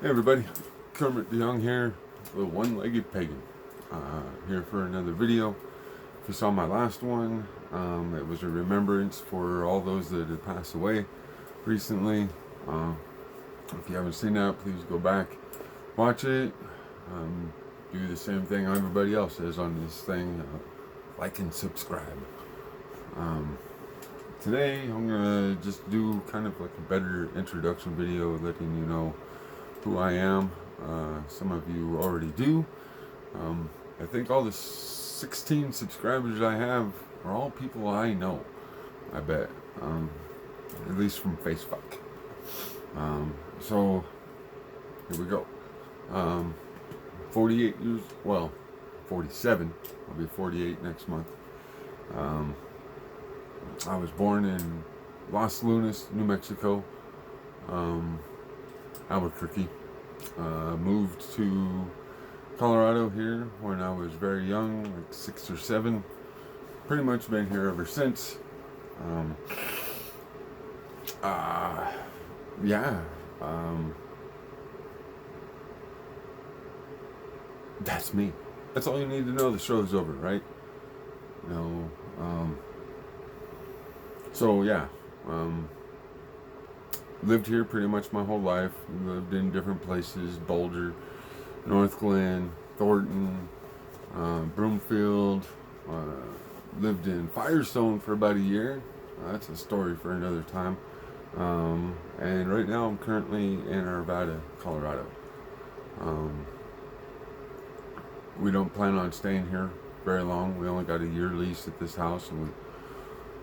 Hey everybody, Kermit the Young here, the one-legged pagan. Here for another video. If you saw my last one, it was a remembrance for all those that had passed away recently. If you haven't seen that, please go back, watch it. Do the same thing everybody else says on this thing, like and subscribe. Today I'm gonna just do kind of like a better introduction video, letting you know who I am. Some of you already do. I think all the 16 subscribers I have are all people I know, I bet. At least from Facebook. So here we go. 48 years, well, 47. I'll be 48 next month. I was born in Los Lunas, New Mexico. Albuquerque. Moved to Colorado here when I was very young, like 6 or 7. Pretty much been here ever since. Yeah. That's me. That's all you need to know. The show's over, right? So yeah. Lived here pretty much my whole life. Lived in different places: Boulder, North Glen, Thornton, Broomfield. Lived in Firestone for about a year. That's a story for another time. And right now I'm currently in Arvada, Colorado. We don't plan on staying here very long. We only got a year lease at this house, and we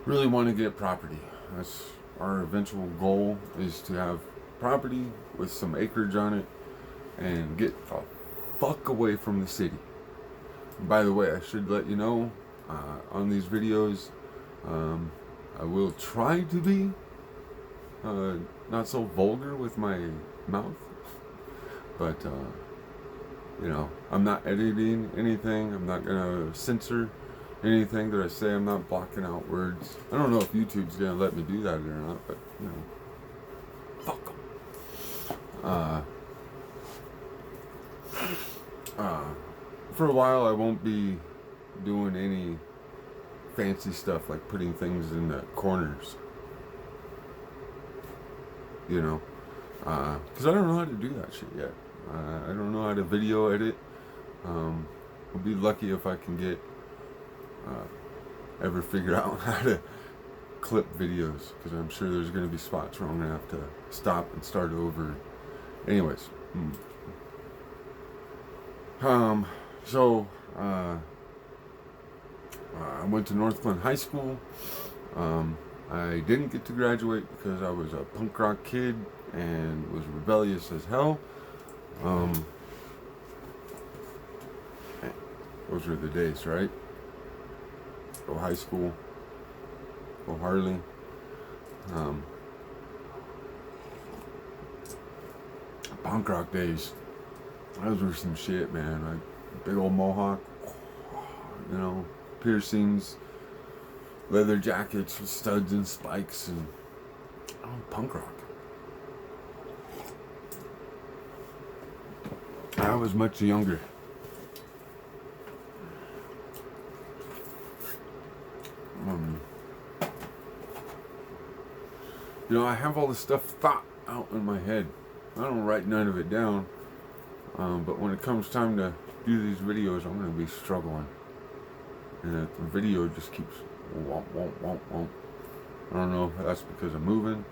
really want to get property. That's our eventual goal, is to have property with some acreage on it and get the fuck away from the city. And by the way, I should let you know, on these videos, I will try to be not so vulgar with my mouth, but I'm not editing anything. I'm not gonna censor anything that I say. I'm not blocking out words. I don't know if YouTube's gonna let me do that or not, but fuck them. For a while, I won't be doing any fancy stuff like putting things in the corners. Because I don't know how to do that shit yet. I don't know how to video edit. I'll be lucky if I can get ever figure out how to clip videos, because I'm sure there's going to be spots where I'm going to have to stop and start over. Anyways, so I went to North Glen High School. I didn't get to graduate because I was a punk rock kid and was rebellious as hell. Those were the days, right? Go high school, go Harley. Punk rock days, those were some shit, man. Like big old mohawk, piercings, leather jackets with studs and spikes, and punk rock. I was much younger. I have all this stuff thought out in my head. I don't write none of it down. But when it comes time to do these videos, I'm going to be struggling. And the video just keeps womp, womp, womp, womp. I don't know if that's because I'm moving.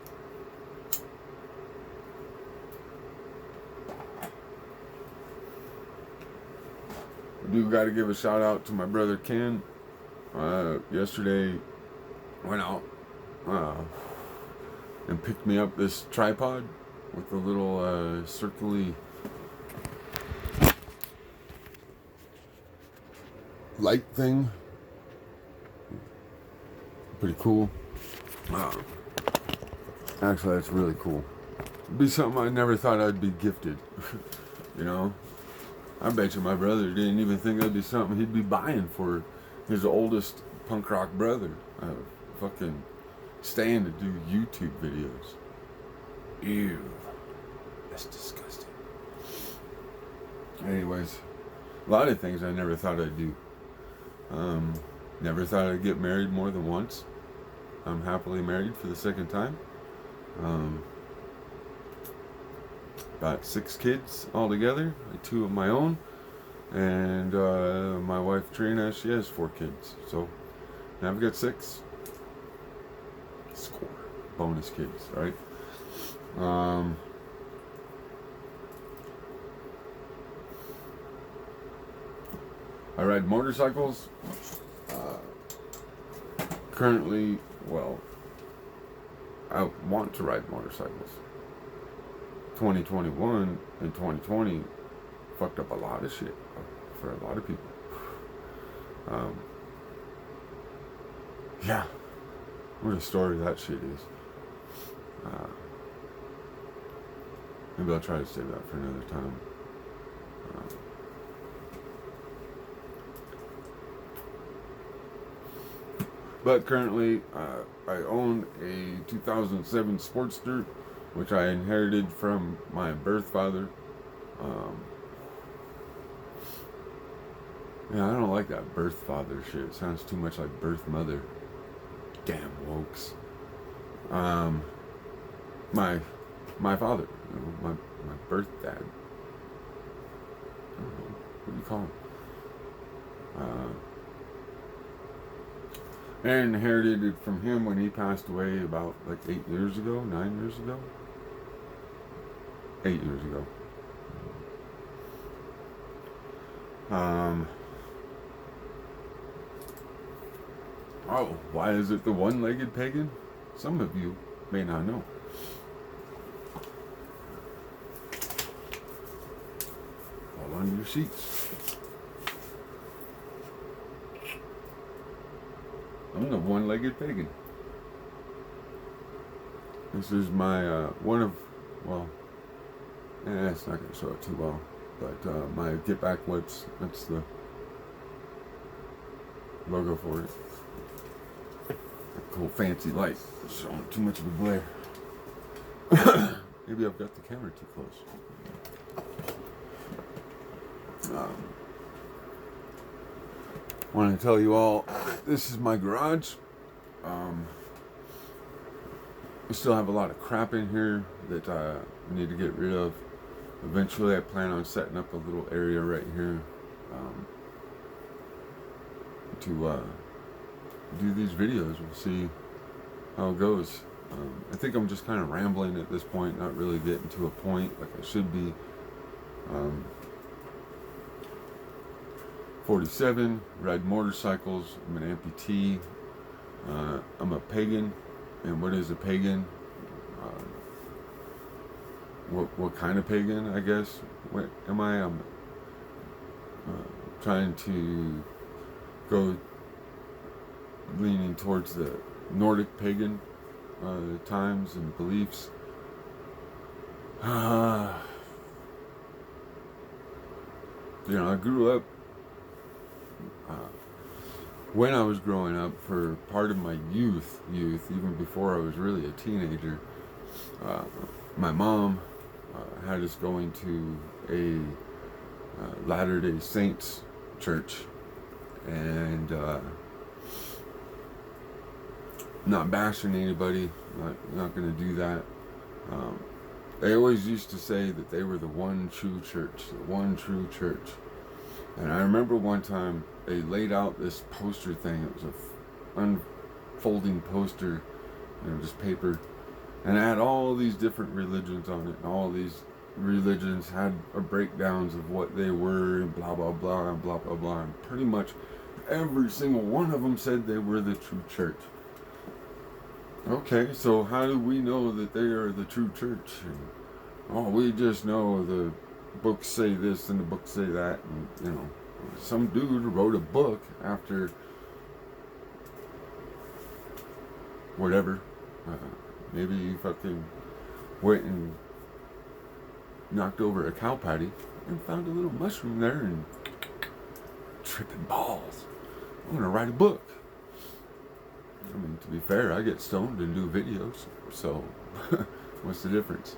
I do got to give a shout out to my brother Ken. Yesterday went out and picked me up this tripod with a little circly light thing. Pretty cool. Actually, that's really cool. It'd be something I never thought I'd be gifted. I bet you my brother didn't even think that'd be something he'd be buying for his oldest punk rock brother. Fucking staying to do YouTube videos. Ew. That's disgusting. Anyways, a lot of things I never thought I'd do. Never thought I'd get married more than once. I'm happily married for the second time. Got 6 kids altogether, 2 of my own, and my wife Trina, she has 4 kids. So now I've got 6. Score. Bonus kids, right? I ride motorcycles. Currently, well, I want to ride motorcycles. 2021 and 2020 fucked up a lot of shit for a lot of people. Yeah, what a story that shit is. Maybe I'll try to save that for another time. But currently, I own a 2007 Sportster, which I inherited from my birth father. Yeah, I don't like that birth father shit. It sounds too much like birth mother. Damn wokes. My father, you know, my birth dad. I don't know, what do you call him? And inherited it from him when he passed away about like 8 years ago, 9 years ago. 8 years ago. Oh, why is it the one-legged pagan? Some of you may not know. Hold on to your seats. I'm the one-legged pagan. This is my, one of, well, it's not going to show it too well, but my Get Back Whips, that's the logo for it. Cool fancy light, showing too much of a glare. Maybe I've got the camera too close. Want to tell you all, this is my garage. I still have a lot of crap in here that I need to get rid of. Eventually I plan on setting up a little area right here to do these videos. We'll see how it goes. I think I'm just kind of rambling at this point, not really getting to a point like I should be. 47, ride motorcycles, I'm an amputee, I'm a pagan. And what is a pagan? What kind of pagan, I guess? What am I? I'm trying to go leaning towards the Nordic pagan times and beliefs. I grew up when I was growing up, for part of my youth, even before I was really a teenager. My mom had us going to a Latter-day Saints church, and not bashing anybody, not going to do that. They always used to say that they were the one true church, And I remember one time they laid out this poster thing. It was a unfolding poster, just paper, and it had all these different religions on it, and all these religions had breakdowns of what they were, and blah blah blah and blah blah blah. And pretty much every single one of them said they were the true church. Okay, so how do we know that they are the true church? And, we just know the books say this and the books say that, and some dude wrote a book after whatever. Maybe he fucking went and knocked over a cow patty and found a little mushroom there and tripping balls. I'm gonna write a book. I mean, to be fair, I get stoned and do videos, so what's the difference?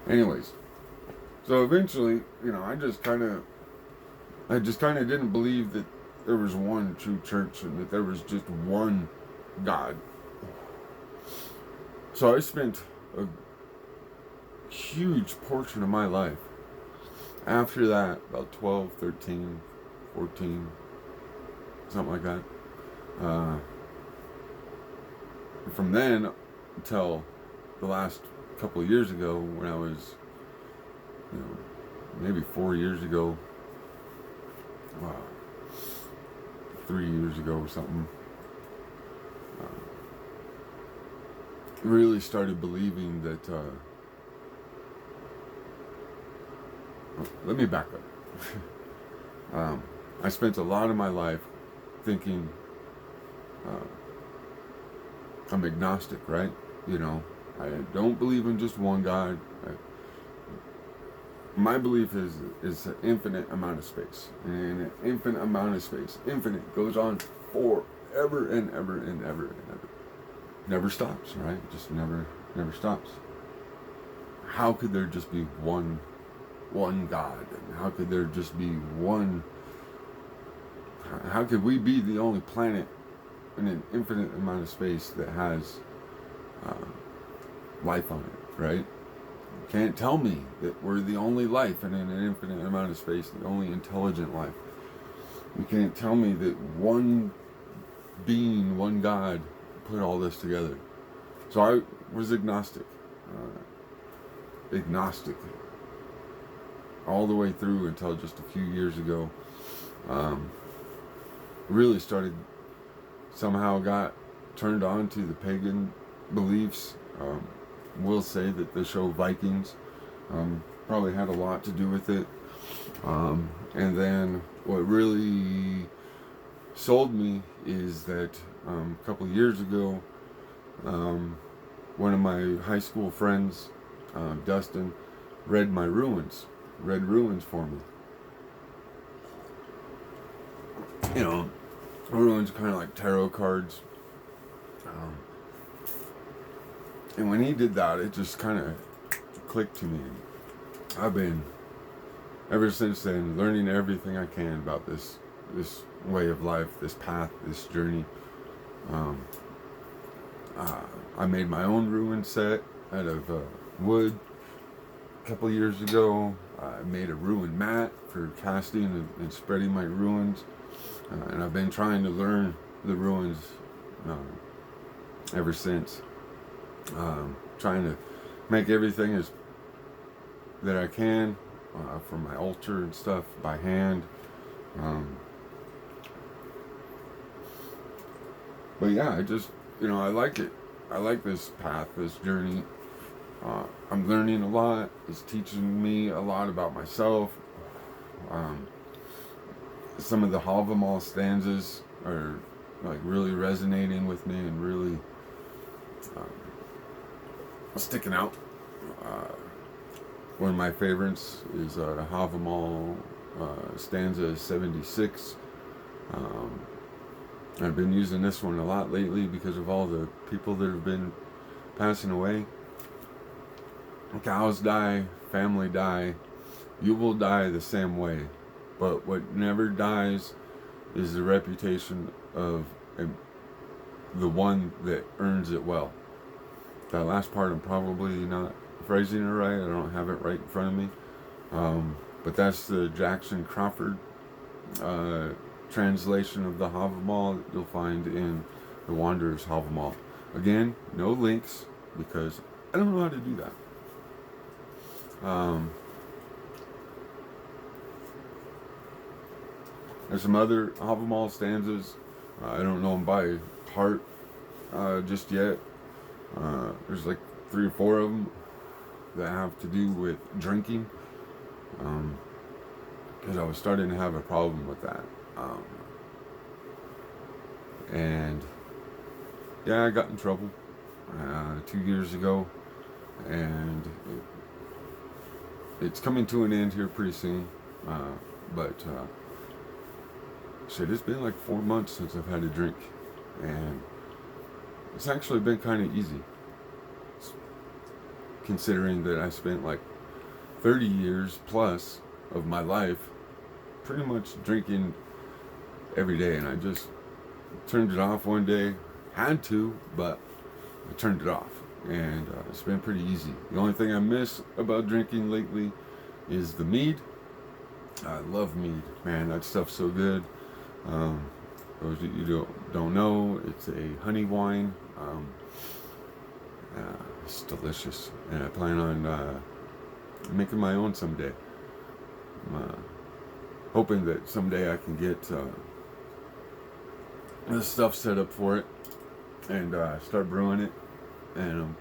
Anyways, so eventually, I just kind of didn't believe that there was one true church and that there was just one God. So I spent a huge portion of my life after that, about 12, 13, 14, something like that. From then until the last couple of years ago, when I was, maybe 4 years ago, 3 years ago or something, really started believing that, let me back up. I spent a lot of my life thinking, I'm agnostic, right? I don't believe in just one God. My belief is an infinite amount of space. And an infinite amount of space, infinite, goes on forever and ever and ever and ever. Never stops, right? Just never stops. How could there just be one God? And how could there just be one? How could we be the only planet in an infinite amount of space that has life on it, right? You can't tell me that we're the only life in an infinite amount of space, the only intelligent life. You can't tell me that one being, one God, put all this together. So I was agnostic all the way through until just a few years ago. Really started, somehow got turned on to the pagan beliefs. Will say that the show Vikings probably had a lot to do with it. And then what really sold me is that a couple of years ago, one of my high school friends, Dustin, read ruins for me. Ruins are kind of like tarot cards. And when he did that, it just kind of clicked to me. I've been, ever since then, learning everything I can about this way of life, this path, this journey. I made my own ruin set out of wood a couple of years ago. I made a ruin mat for casting and spreading my ruins. And I've been trying to learn the ruins ever since. Trying to make everything that I can for my altar and stuff by hand. But yeah, I like it. I like this path, this journey. I'm learning a lot. It's teaching me a lot about myself. Some of the Havamal stanzas are like really resonating with me and really sticking out. One of my favorites is Havamal stanza 76. I've been using this one a lot lately because of all the people that have been passing away. Cows die, family die, you will die the same way. But what never dies is the reputation of the one that earns it well. That last part I'm probably not phrasing it right. I don't have it right in front of me. But that's the Jackson Crawford translation of the Havamal that you'll find in the Wanderer's Havamal. Again, no links because I don't know how to do that. There's some other Havamal stanzas. I don't know them by heart just yet. There's like 3 or 4 of them that have to do with drinking. Because I was starting to have a problem with that. And yeah, I got in trouble 2 years ago. And it's coming to an end here pretty soon. But shit, it's been like 4 months since I've had a drink. And it's actually been kind of easy. Considering that I spent like 30 years plus of my life pretty much drinking every day, and I just turned it off one day. Had to, but I turned it off, and it's been pretty easy. The only thing I miss about drinking lately is the mead. I love mead, man. That stuff's so good. Those of you who don't know, it's a honey wine. It's delicious, and I plan on making my own someday. I'm hoping that someday I can get this stuff set up for it and start brewing it, and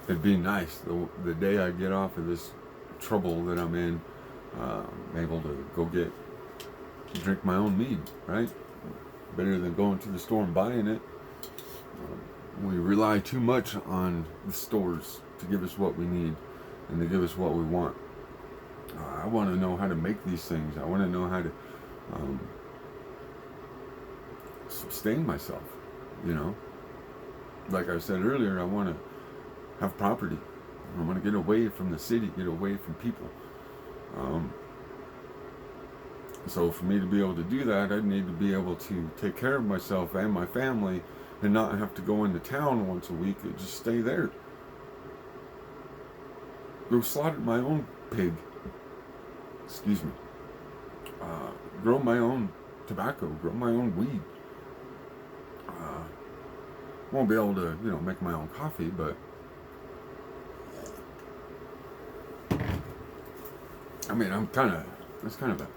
it'd be nice the day I get off of this trouble that I'm in, I'm able to go drink my own mead, right? Better than going to the store and buying it. We rely too much on the stores to give us what we need and to give us what we want. I want to know how to make these things. I want to know how to sustain myself, you know. Like I said earlier, I want to have property. I want to get away from the city, get away from people. So for me to be able to do that, I need to be able to take care of myself and my family and not have to go into town once a week and just stay there. Go slaughter my own pig. Excuse me. Grow my own tobacco, grow my own weed. Won't be able to, make my own coffee, but I mean, that's kind of a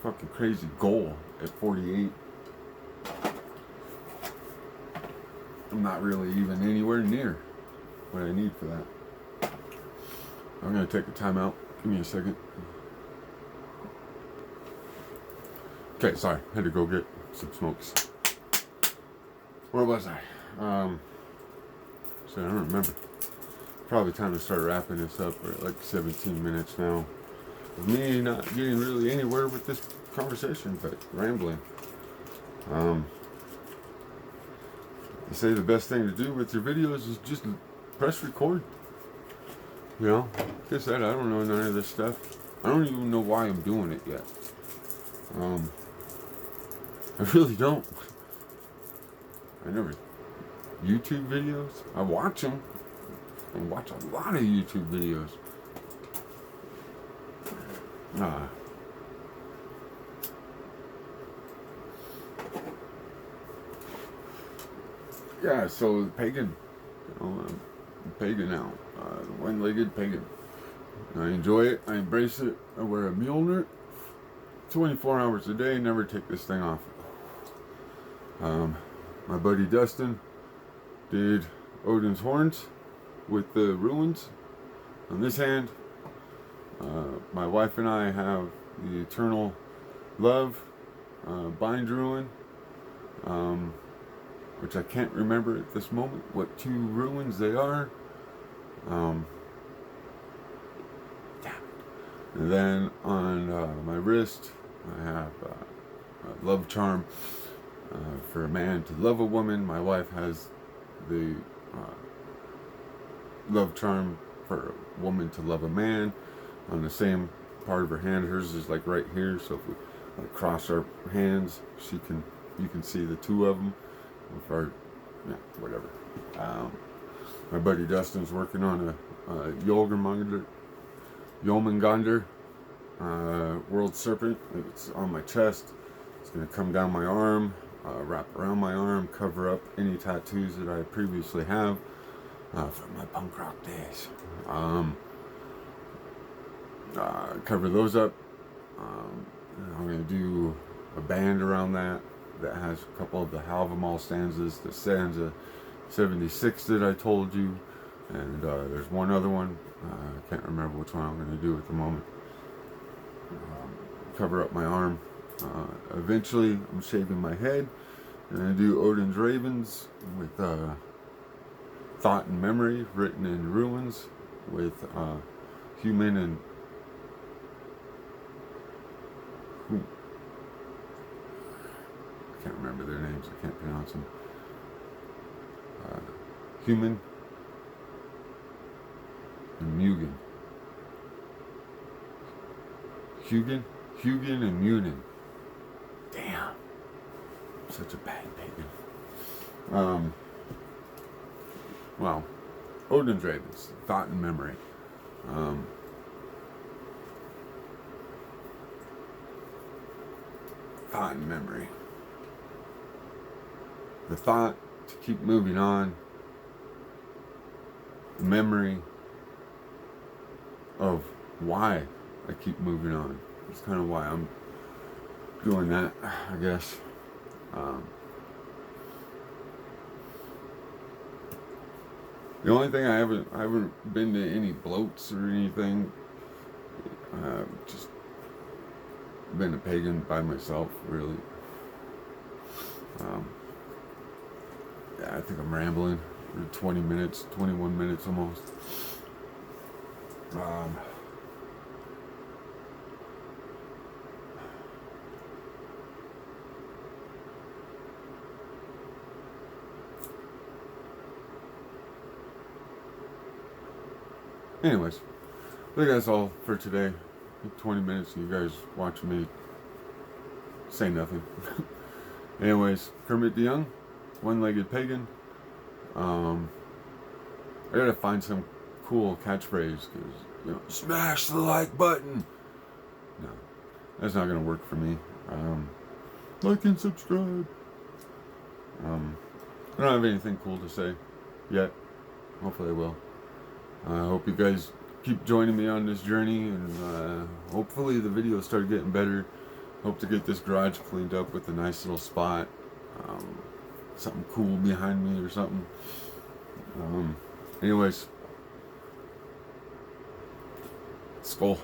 fucking crazy goal at 48. I'm not really even anywhere near what I need for that. I'm gonna take a time out. Give me a second. Okay, sorry, had to go get some smokes. Where was I? So I don't remember. Probably time to start wrapping this up. We're at like 17 minutes now. With me not getting really anywhere with this conversation, but rambling. They say the best thing to do with your videos is just press record. Like I said, I don't know none of this stuff. I don't even know why I'm doing it yet. I really don't. YouTube videos, I watch them. I watch a lot of YouTube videos. Yeah, so pagan. I'm pagan now. One-legged pagan. I enjoy it. I embrace it. I wear a Mjolnir 24 hours a day. Never take this thing off. My buddy Dustin did Odin's horns with the runes on this hand. My wife and I have the eternal love bind ruin, which I can't remember at this moment what two ruins they are. And then on my wrist I have a love charm for a man to love a woman. My wife has the love charm for a woman to love a man on the same part of her hand. Hers is like right here, so if we cross our hands, you can see the two of them. Whatever. My buddy Dustin's working on a Jormungandr world serpent. It's on my chest. It's going to come down my arm, wrap around my arm, cover up any tattoos that I previously have from my punk rock days. Cover those up. I'm going to do a band around that has a couple of the Halvamal stanzas, the stanza 76 that I told you, and there's one other one. I can't remember which one I'm going to do at the moment. Cover up my arm. Eventually, I'm shaving my head. I'm going to do Odin's Ravens with thought and memory written in runes with human and I can't remember their names. I can't pronounce them. Human and Mugen. Hugin and Munin. Damn. Such a bad pagan. Well, Odin's Ravens, thought and memory. Thought and memory. The thought to keep moving on. The memory of why I keep moving on. That's kind of why I'm doing that, I guess. The only thing I haven't been to any bloats or anything. Just been a pagan by myself, really. Yeah, I think I'm rambling for 20 minutes, 21 minutes almost. Anyways, I think that's all for today. 20 minutes of you guys watching me say nothing. Anyways, Kermit the Young, one-legged pagan. I gotta find some cool catchphrase, because, smash the like button. No, that's not gonna work for me. Like and subscribe. I don't have anything cool to say yet. Hopefully I will. I hope you guys keep joining me on this journey, and hopefully the videos start getting better. Hope to get this garage cleaned up with a nice little spot. Something cool behind me or something. Anyways, Skull.